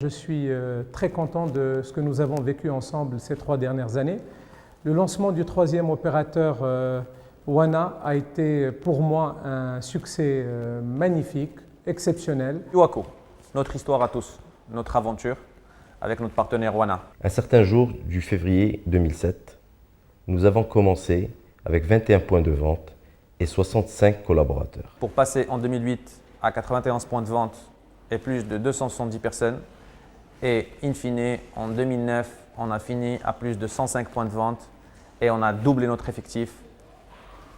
Je suis très content de ce que nous avons vécu ensemble ces 3 dernières années. Le lancement du 3e opérateur Wana a été pour moi un succès magnifique, exceptionnel. Iwaco, notre histoire à tous, notre aventure avec notre partenaire Wana. Un certain jour du février 2007, nous avons commencé avec 21 points de vente et 65 collaborateurs. Pour passer en 2008 à 91 points de vente et plus de 270 personnes. Et in fine, en 2009, on a fini à plus de 105 points de vente et on a doublé notre effectif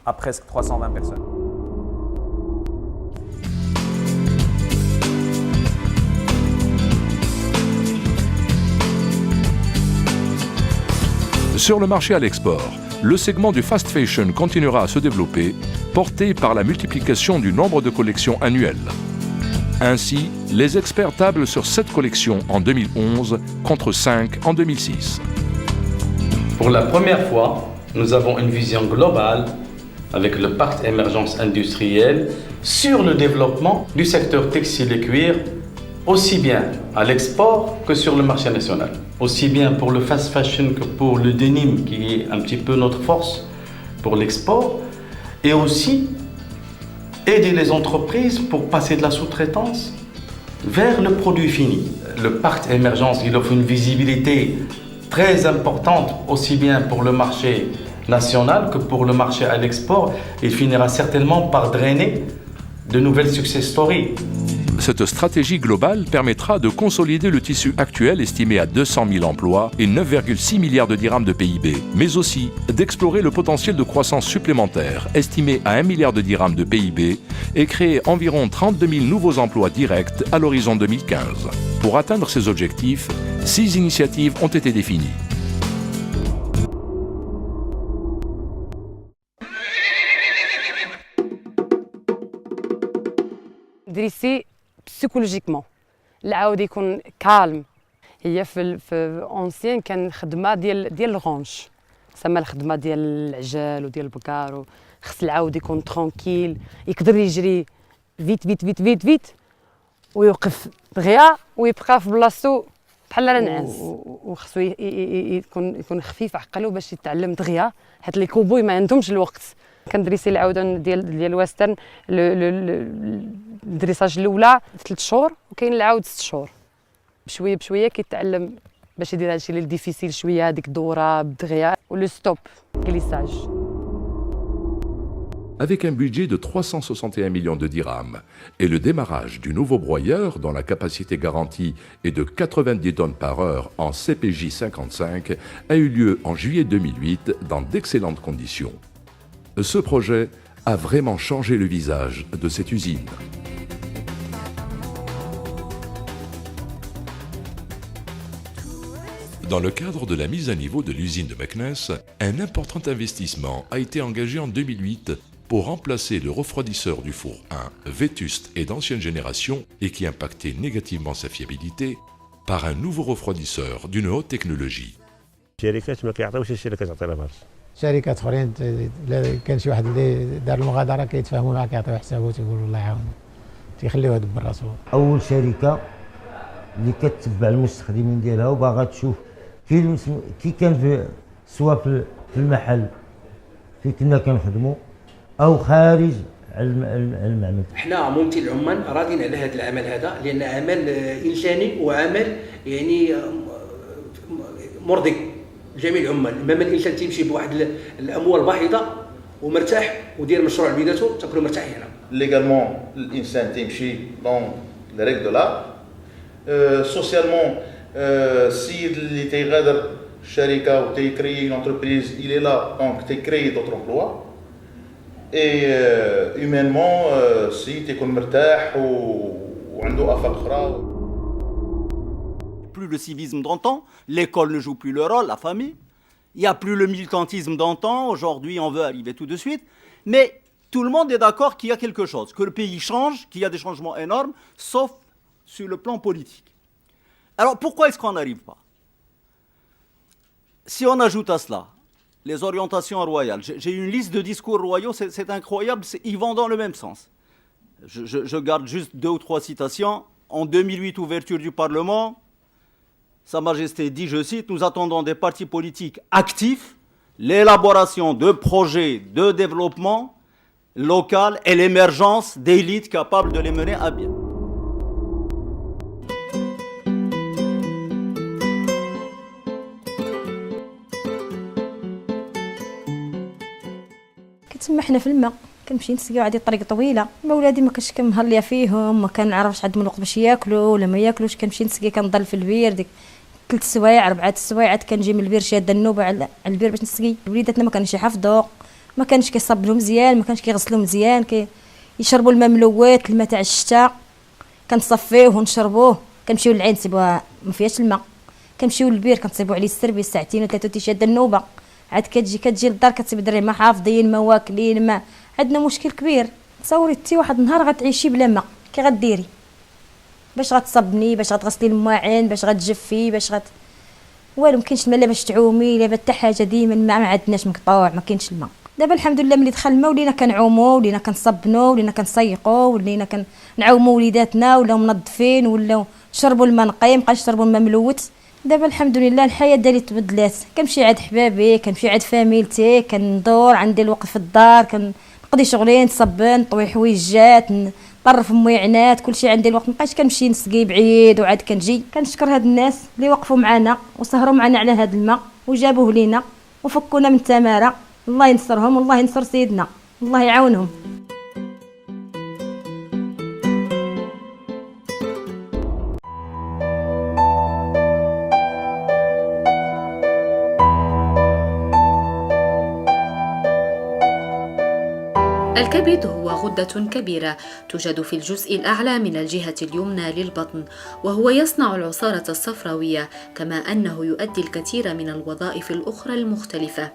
à presque 320 personnes. Sur le marché à l'export, le segment du fast fashion continuera à se développer, porté par la multiplication du nombre de collections annuelles. Ainsi, les experts tablent sur 7 collections en 2011 contre 5 en 2006. Pour la première fois, nous avons une vision globale avec le pacte émergence industrielle sur le développement du secteur textile et cuir, aussi bien à l'export que sur le marché national. Aussi bien pour le fast fashion que pour le denim, qui est un petit peu notre force pour l'export, et aussi aider les entreprises pour passer de la sous-traitance vers le produit fini. Le pacte émergence, il offre une visibilité très importante, aussi bien pour le marché national que pour le marché à l'export. Il finira certainement par drainer de nouvelles success stories. Cette stratégie globale permettra de consolider le tissu actuel estimé à 200 000 emplois et 9,6 milliards de dirhams de PIB, mais aussi d'explorer le potentiel de croissance supplémentaire estimé à 1 milliard de dirhams de PIB et créer environ 32 000 nouveaux emplois directs à l'horizon 2015. Pour atteindre ces objectifs, 6 initiatives ont été définies. دريسي بسيكولوجيكمون العاود يكون كالم. هي في اونسيان كان خدمه ديال الغونش، سما الخدمه ديال العجال وديال البكار، خص العاود يكون ترونكيل، يقدر يجري فيت فيت فيت فيت فيت ويوقف دغيا ويبقى في بلاصتو بحال النعاس، وخصو يكون خفيف عقلو باش يتعلم دغيا، حيت لي كوبوي ما عندهمش الوقت. كندريسي العوده ديال الويسترن الدريساج الاولى 3 شهور وكاين العاود 6 شهور، بشويه بشويه كيتعلم باش يدير هادشي اللي ديفيسيل شويه، هذيك الدوره بدغيا ولو ستوب glissage. Avec un budget de 361 millions de dirhams et le démarrage du nouveau broyeur dont la capacité garantie est de 90 tonnes par heure en CPJ 55 a eu lieu en juillet 2008 dans d'excellentes conditions. Ce projet a vraiment changé le visage de cette usine. Dans le cadre de la mise à niveau de l'usine de Meknès, un important investissement a été engagé en 2008 pour remplacer le refroidisseur du four 1 vétuste et d'ancienne génération et qui impactait négativement sa fiabilité par un nouveau refroidisseur d'une haute technologie. شركات اخرين كان شي واحد اللي دار المغادره كيتفاهموا معاه كيعطيو حسابه تيقولوا الله يعاونه تيخليوه يدبر راسو. اول شركه اللي كتتبع المستخدمين ديالها وباغا تشوف كي كان في سواء في المحل في كنا كنخدموا او خارج المعمل. حنا ممثل العمال راضين على هذا العمل هذا لان عمل انساني وعمل يعني مرضي جميع العمال. ما الانسان تيمشي بواحد الاموال باهظه ومرتاح ودير مشروع بيداتو تاكلوا مرتاحين هنا. ليغالمون الانسان تيمشي دون لي ريغل دو لار. سوسيالمون السيد اللي تيغادر الشركه وتيكري اون انتربريز il est là donc تيكري دوطر امبلوا اي هيومانمون السيد تيكون مرتاح وعنده افاق اخرى. Plus le civisme d'antan, l'école ne joue plus le rôle, la famille. Il n'y a plus le militantisme d'antan, aujourd'hui on veut arriver tout de suite. Mais tout le monde est d'accord qu'il y a quelque chose, que le pays change, qu'il y a des changements énormes, sauf sur le plan politique. Alors pourquoi est-ce qu'on n'arrive pas? Si on ajoute à cela les orientations royales, j'ai une liste de discours royaux, c'est incroyable, ils vont dans le même sens. Je garde juste 2 ou 3 citations. En 2008, ouverture du Parlement. Sa Majesté dit, je cite, nous attendons des partis politiques actifs l'élaboration de projets de développement local et l'émergence d'élites capables de les mener à bien. كتما حنا في الماء كنمشي نسقيو عادي الطريق طويله، ما ولادي ما كنتش كنهليه فيهم، ما كنعرفش عاد من الوقت باش ياكلوا ولا ما ياكلوش. كنمشي نسقي كنضل في البير ديك 3 سوايع 4 سوايع عاد كنجي من البير شاده النوبه على البير باش نسقي. وليداتنا ما كانش يحفظوا، ما كانش كيصبلوا مزيان، ما كانش كيغسلوا مزيان، يشربوا الماء ملوث، الماء تاع الشتاء كنصفيوه ونشربوه. كنمشيو للعين نصيبوها ما فيهاش الماء، كنمشيو للبير كنصيبوا عليه السربي 2 و 3 شاده النوبه. عاد كتجي للدار كتصيب الدراري ما حافظين ما واكلين ما. عندنا مشكل كبير. تصوري تي واحد النهار غتعيشي بلا ماء كي غديري؟ باش غتصبني، باش غتغسلي المواعين، باش غتجفي، باش والو. مكاينش الماء لا باش تعومي لا حتى حاجه. ديما الماء ما عندناش مقطوع، ما كاينش الماء. دابا الحمد لله ملي دخل الماء ولينا كنعوموا، ولينا كنصبنوا، ولينا كنسيقوا، ولينا كنعوموا وليداتنا، ولاو منظفين، ولاو نشربوا الماء نقي، مابقاش نشربوا الماء ملوث. دابا الحمد لله الحياه ديالي تبدلات. كنمشي عند حبابي، كنمشي عند فاميلتي، كندور عندي الوقت في الدار، كنقضي شغلين، نصبن، نطوي حويجات، نطرف مويعنات، كلشي عندي الوقت. مابقاش كنمشي نسقي بعيد وعاد كنجي. كنشكر هاد الناس اللي وقفوا معنا وسهروا معنا على هاد الماء وجابوه لينا وفكونا من التماره. الله ينصرهم والله ينصر سيدنا، الله يعاونهم. الكبد هو غدة كبيرة توجد في الجزء الأعلى من الجهة اليمنى للبطن، وهو يصنع العصارة الصفراوية، كما أنه يؤدي الكثير من الوظائف الأخرى المختلفة.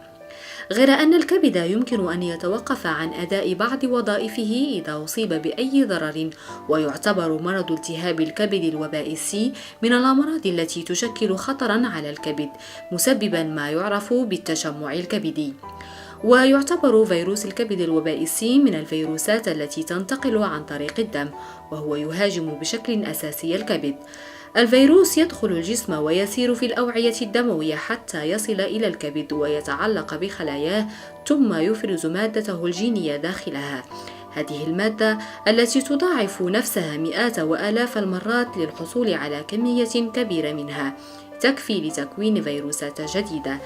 غير أن الكبد يمكن أن يتوقف عن أداء بعض وظائفه إذا أصيب بأي ضرر، ويعتبر مرض التهاب الكبد الوبائي سي من الأمراض التي تشكل خطرا على الكبد، مسببا ما يعرف بالتشمع الكبدي. ويعتبر فيروس الكبد الوبائي سي من الفيروسات التي تنتقل عن طريق الدم، وهو يهاجم بشكل أساسي الكبد. الفيروس يدخل الجسم ويسير في الأوعية الدموية حتى يصل إلى الكبد ويتعلق بخلاياه، ثم يفرز مادته الجينية داخلها. هذه المادة التي تضاعف نفسها مئات وآلاف المرات للحصول على كمية كبيرة منها تكفي لتكوين فيروسات جديدة.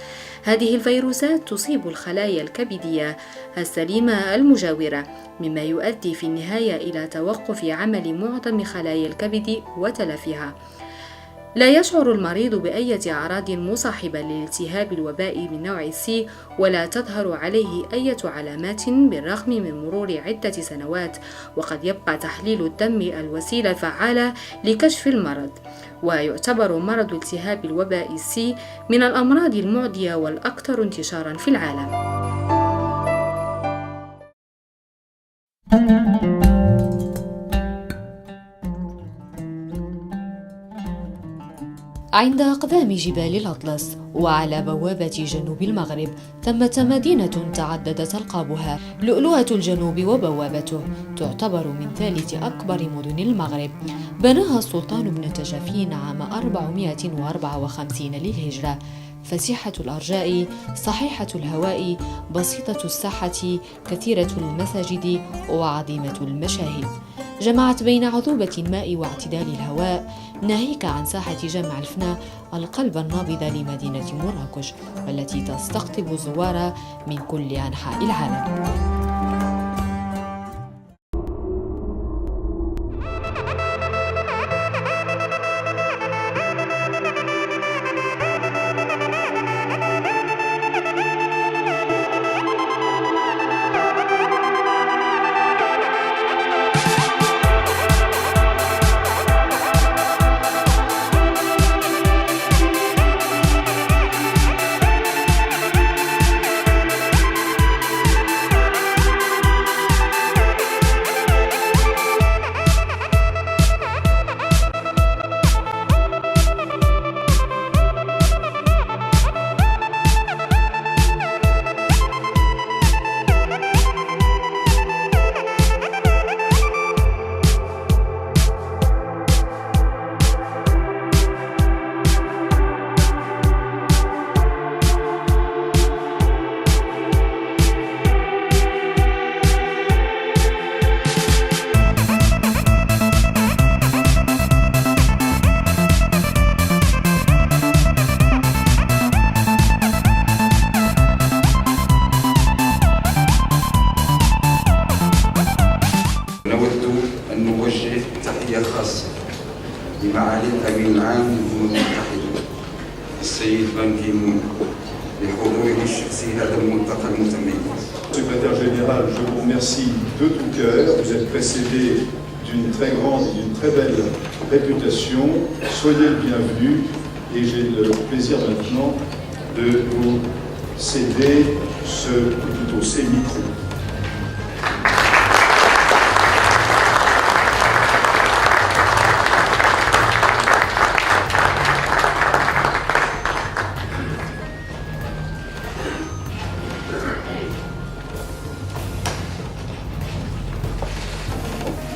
هذه الفيروسات تصيب الخلايا الكبدية السليمة المجاورة، مما يؤدي في النهاية إلى توقف عمل معظم خلايا الكبد وتلفها. لا يشعر المريض بأي أعراض مصاحبة للالتهاب الوبائي من نوع سي، ولا تظهر عليه أي علامات بالرغم من مرور عدة سنوات، وقد يبقى تحليل الدم الوسيلة الفعالة لكشف المرض. ويعتبر مرض التهاب الوبائي سي من الأمراض المعدية والأكثر انتشارا في العالم. عند أقدام جبال الأطلس وعلى بوابة جنوب المغرب ثمة مدينة تعددت ألقابها لؤلؤة الجنوب وبوابته، تعتبر من ثالث أكبر مدن المغرب. بناها السلطان ابن تجافين عام 454 للهجرة، فسيحة الأرجاء، صحيحة الهواء، بسيطة الساحة، كثيرة المساجد وعظيمة المشاهد. جمعت بين عذوبة الماء واعتدال الهواء، ناهيك عن ساحة جامع الفناء القلب النابض لمدينة مراكش، والتي تستقطب الزوار من كل أنحاء العالم. تحية خاصة لمعالي الأمين العام للأمم المتحدة السيد بان كي مون لحضوره الشخصي هذا الملتقى المتميز. Secrétaire général, je vous remercie de tout cœur. Vous êtes précédé d'une très grande et d'une très belle réputation. Soyez le bienvenu et j'ai le plaisir maintenant de vous céder ces micros.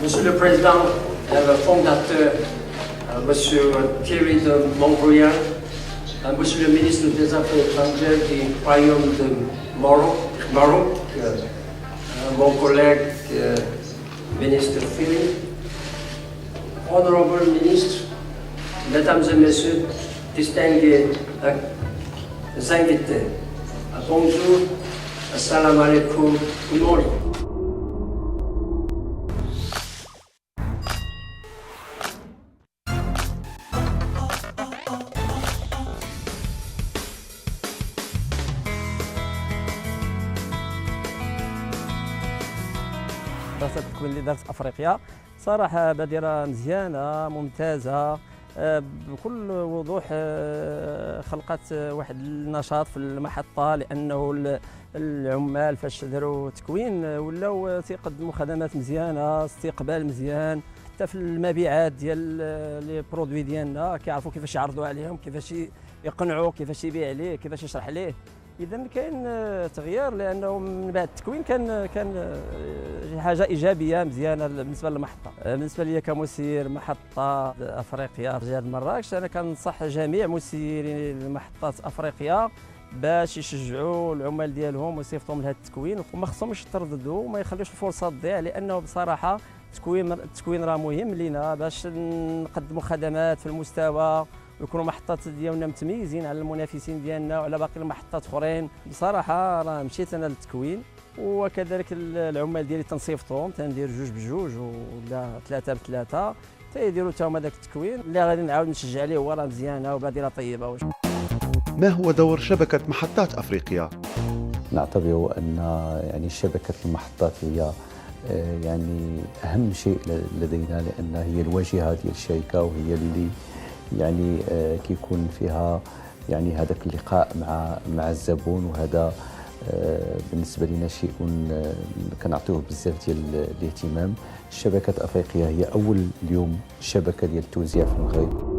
Monsieur le Président, le fondateur, Monsieur Thierry de Montbrial, Monsieur le ministre des Affaires étrangères du Royaume de Maroc, mon collègue ministre Philippe, Honorable Ministre, Mesdames et Messieurs, distingués invités, bonjour, assalamu alaikum, good morning. دراسة التكوين اللي دارت افريقيا صراحة بادرة مزيانة ممتازة بكل وضوح. خلقت واحد النشاط في المحطة لأنه العمال فاش داروا تكوين ولاو تيقدموا خدمات مزيانة، استقبال مزيان، حتى في المبيعات ديال لي برودوي ديالنا كيعرفوا كيفاش يعرضوا عليهم، كيفاش يقنعوا، كيفاش يبيع عليه، كيفاش يشرح عليه. إذا كاين تغيير لأنه من بعد التكوين كان حاجة إيجابية مزيانة بالنسبة للمحطة. بالنسبة لي كمسير محطة أفريقيا رجال مراكش، أنا كنصح جميع مسيرين محطات أفريقيا باش يشجعوا العمال ديالهم ويصيفطوهم لهذا التكوين، وما خصهمش يترددوا وما يخليوش الفرصة تضيع، لأنه بصراحة التكوين راه مهم لينا باش نقدموا خدمات في المستوى ويكونوا محطات ديالنا متميزين على المنافسين ديالنا وعلى باقي المحطات اخرين. بصراحه راه مشيت انا للتكوين وكذلك العمال ديالي تنصيفطهم، تندير جوج بجوج ولا ثلاثه بثلاثه تيديروا حتى هما داك التكوين اللي غادي نعاود نشجع عليه، هو راه مزيانه وبادره طيبه. ما هو دور شبكه محطات افريقيا؟ نعتبر ان يعني شبكه المحطات هي يعني اهم شيء لدينا، لان هي الواجهه ديال الشركه وهي اللي يعني كيكون فيها يعني هذاك اللقاء مع الزبون، وهذا بالنسبه لنا شيء كنعطيوه بزاف ديال الاهتمام. الشبكه الافريقيه هي اول اليوم شبكه ديال التوزيع في المغرب.